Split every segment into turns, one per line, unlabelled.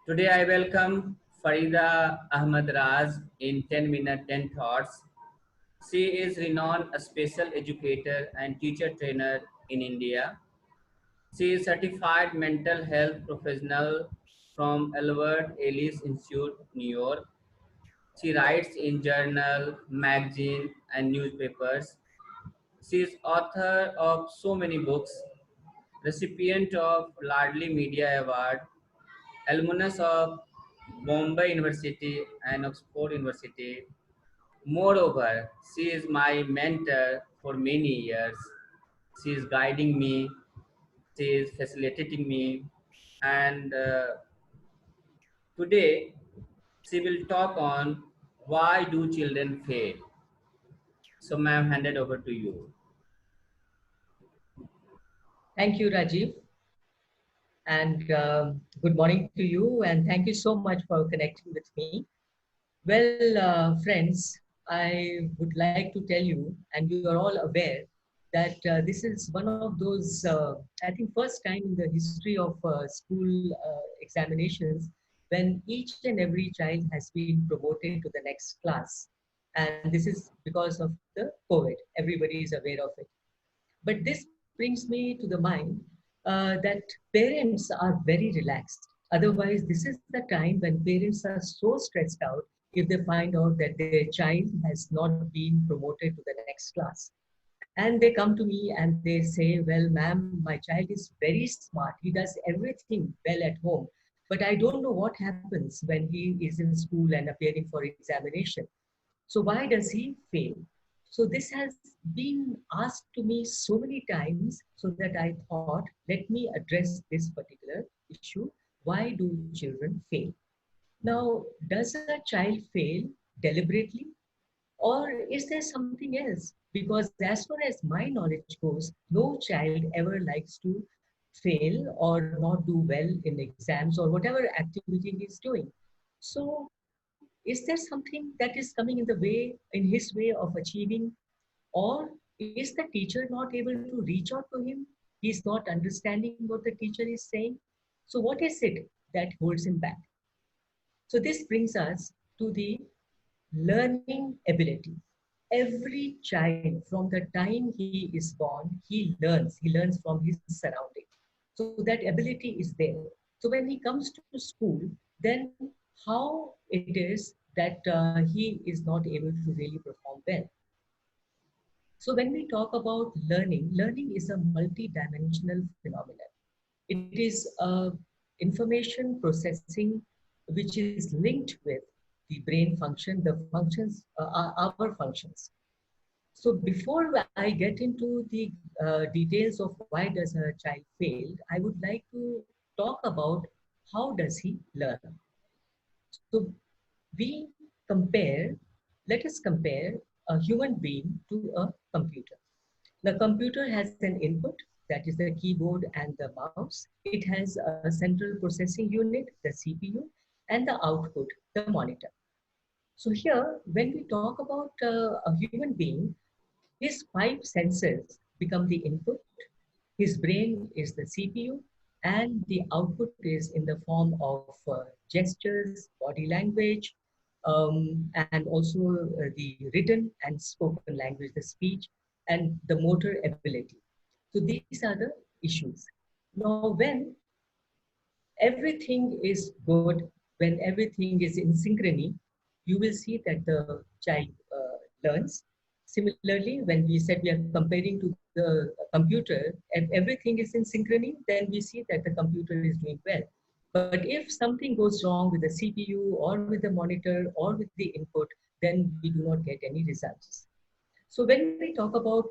Today I welcome Farida Ahmad Raz in 10 minute 10 thoughts. She is renowned a special educator and teacher trainer in India. She is certified mental health professional from Ellis Institute, New York. She writes in journal, magazine and newspapers. She is author of so many books, recipient of LAADLI Media Award, alumnus of Bombay University and Oxford University. Moreover, she is my mentor for many years. She is guiding me, she is facilitating me, and today she will talk on why do children fail. So, ma'am, handed over to you.
Thank you, Rajeev, and good morning to you, and thank you so much for connecting with me. Well, friends, I would like to tell you, and you are all aware, that this is one of those, I think, first time in the history of school examinations when each and every child has been promoted to the next class. And this is because of the COVID. Everybody is aware of it. But this brings me to the mind that parents are very relaxed. Otherwise, this is the time when parents are so stressed out if they find out that their child has not been promoted to the next class. And they come to me and they say, well, ma'am, my child is very smart. He does everything well at home. But I don't know what happens when he is in school and appearing for examination. So why does he fail? So this has been asked to me so many times so that I thought, let me address this particular issue. Why do children fail? Now, does a child fail deliberately or is there something else? Because as far as my knowledge goes, no child ever likes to fail or not do well in exams or whatever activity he's doing. So is there something that is coming in the way, in his way of achieving, or is the teacher not able to reach out to him? He's not understanding what the teacher is saying. So what is it that holds him back? So this brings us to the learning ability. Every child from the time he is born, he learns from his surrounding. So that ability is there. So when he comes to school, then how it is that he is not able to really perform well. So when we talk about learning, learning is a multi-dimensional phenomenon. It is information processing which is linked with the brain function, the functions, our functions. So before I get into the details of why does a child fail, I would like to talk about how does he learn. So we compare, let us compare a human being to a computer. The computer has an input, that is the keyboard and the mouse. It has a central processing unit, the CPU, and the output, the monitor. So here, when we talk about a human being, his five senses become the input, his brain is the CPU, and the output is in the form of gestures, body language, and also the written and spoken language, the speech, and the motor ability. So these are the issues. Now, when everything is good, when everything is in synchrony, you will see that the child learns. Similarly, when we said we are comparing to the computer and everything is in synchrony, then we see that the computer is doing well. But if something goes wrong with the CPU or with the monitor or with the input, then we do not get any results. So when we talk about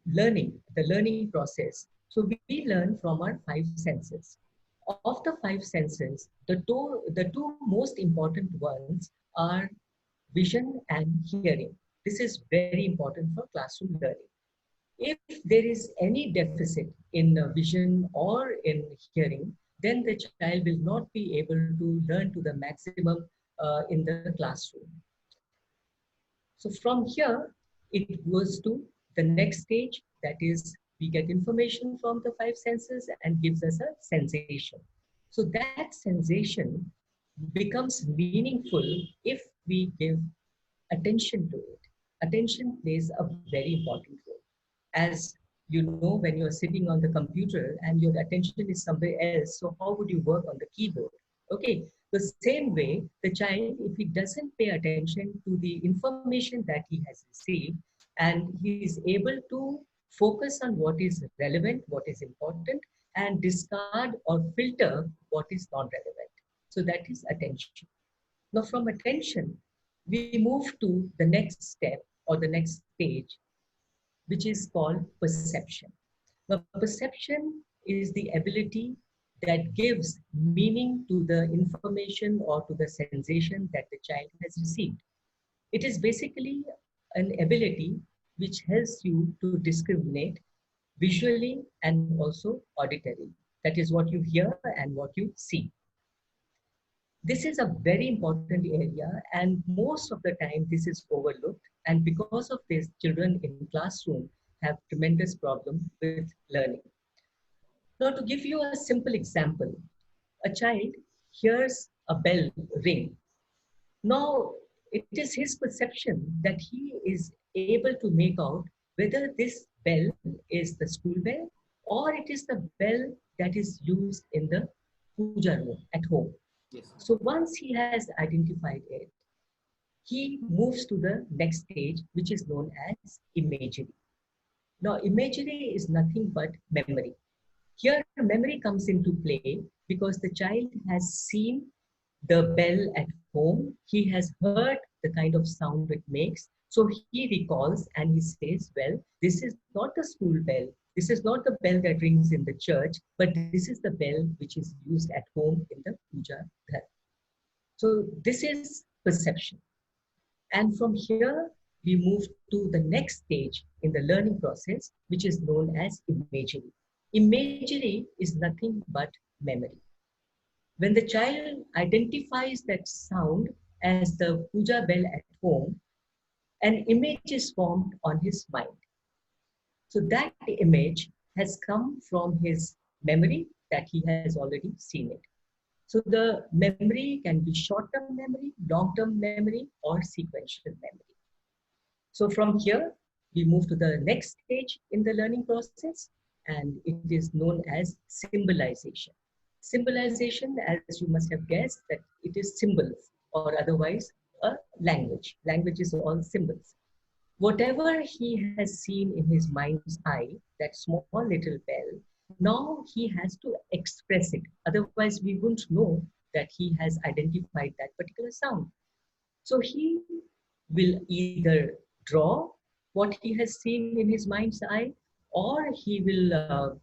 learning, the learning process, so we learn from our five senses. Of the five senses, the two most important ones are vision and hearing. This is very important for classroom learning. If there is any deficit in vision or in hearing, then the child will not be able to learn to the maximum in the classroom. So from here, it goes to the next stage, that is, we get information from the five senses and gives us a sensation. So that sensation becomes meaningful if we give attention to it. Attention plays a very important role. As you know, when you're sitting on the computer and your attention is somewhere else, so how would you work on the keyboard? Okay, the same way, the child, if he doesn't pay attention to the information that he has received, and he is able to focus on what is relevant, what is important, and discard or filter what is non relevant. So that is attention. Now, from attention, we move to the next step or the next stage, which is called perception. Now, perception is the ability that gives meaning to the information or to the sensation that the child has received. It is basically an ability which helps you to discriminate visually and also auditory. That is what you hear and what you see. This is a very important area, and most of the time this is overlooked. And because of this, children in classroom have tremendous problem with learning. Now, to give you a simple example, a child hears a bell ring. Now, it is his perception that he is able to make out whether this bell is the school bell or it is the bell that is used in the puja room at home.
Yes.
So once he has identified it, he moves to the next stage, which is known as imagery. Now, imagery is nothing but memory. Here, memory comes into play because the child has seen the bell at home, he has heard the kind of sound it makes. So he recalls and he says, well, this is not the school bell. This is not the bell that rings in the church, but this is the bell which is used at home in the puja ghar. So this is perception. And from here, we move to the next stage in the learning process, which is known as imagery. Imagery is nothing but memory. When the child identifies that sound as the puja bell at home, an image is formed on his mind. So that image has come from his memory that he has already seen it. So the memory can be short-term memory, long-term memory, or sequential memory. So from here, we move to the next stage in the learning process, and it is known as symbolization. Symbolization, as you must have guessed, that it is symbols, or otherwise a language. Language is all symbols. Whatever he has seen in his mind's eye, that small little bell, now he has to express it. Otherwise, we wouldn't know that he has identified that particular sound. So he will either draw what he has seen in his mind's eye, or he will,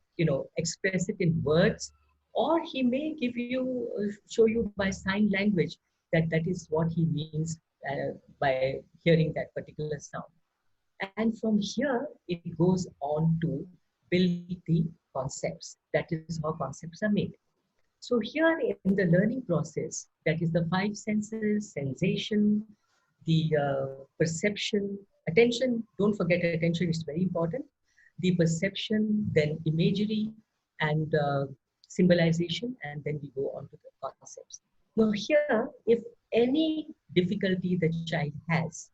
express it in words, or he may give you, show you by sign language that that is what he means by hearing that particular sound. And from here, it goes on to build the concepts. That is how concepts are made. So here in the learning process, that is the five senses, sensation, the perception, attention, don't forget attention is very important, the perception, then imagery, and symbolization, and then we go on to the concepts. Now here, if any difficulty the child has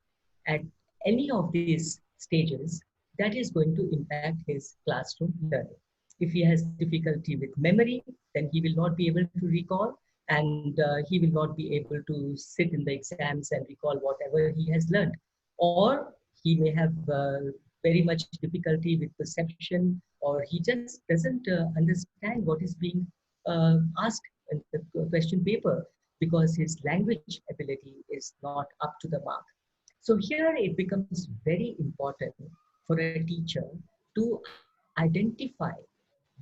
at any of these stages, that is going to impact his classroom learning. If he has difficulty with memory, then he will not be able to recall, and he will not be able to sit in the exams and recall whatever he has learned. Or he may have very much difficulty with perception, or he just doesn't understand what is being asked in the question paper because his language ability is not up to the mark. So here it becomes very important for a teacher to identify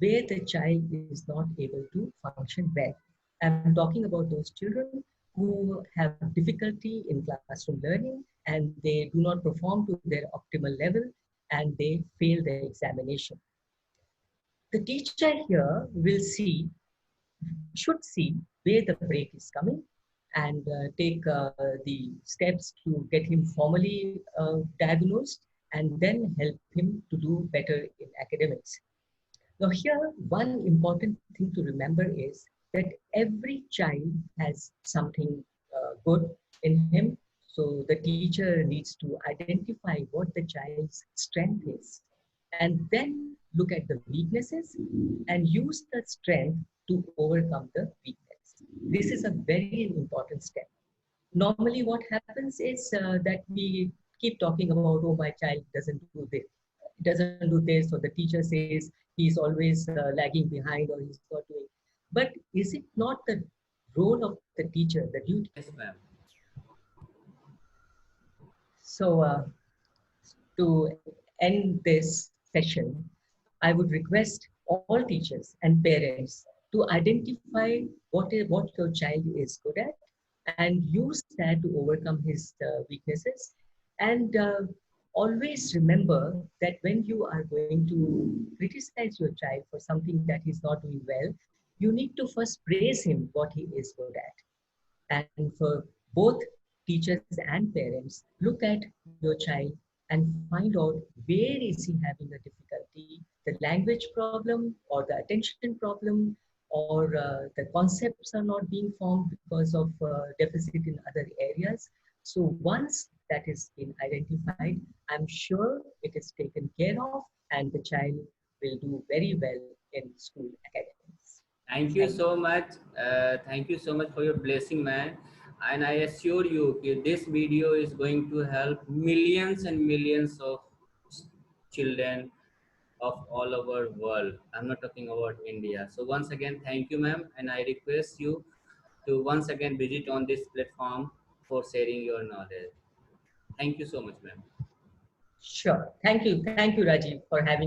where the child is not able to function well. I'm talking about those children who have difficulty in classroom learning and they do not perform to their optimal level and they fail the examination. The teacher here should see where the break is coming and take the steps to get him formally diagnosed and then help him to do better in academics. Now here, one important thing to remember is that every child has something good in him. So the teacher needs to identify what the child's strength is and then look at the weaknesses and use the strength to overcome the weakness. This is a very important step. Normally, what happens is that we keep talking about, oh, my child doesn't do this, doesn't do this, or the teacher says he's always lagging behind or he's not doing. But is it not the role of the teacher, the duty?
Yes, ma'am.
So, to end this session, I would request all teachers and parents to identify what your child is good at and use that to overcome his weaknesses. And always remember that when you are going to criticize your child for something that he's not doing well, you need to first praise him what he is good at. And for both teachers and parents, look at your child and find out where is he having a difficulty, the language problem or the attention problem, or the concepts are not being formed because of deficit in other areas. So once that is been identified, I'm sure it is taken care of and the child will do very well in school academics.
Thank you
Thank you.
so much. Thank you so much for your blessing, man. And I assure you, this video is going to help millions and millions of children of all over world. I'm not talking about India. So once again, thank you, ma'am. And I request you to once again visit on this platform for sharing your knowledge. Thank you so much, ma'am.
Sure. Thank you. Thank you, Rajiv, for having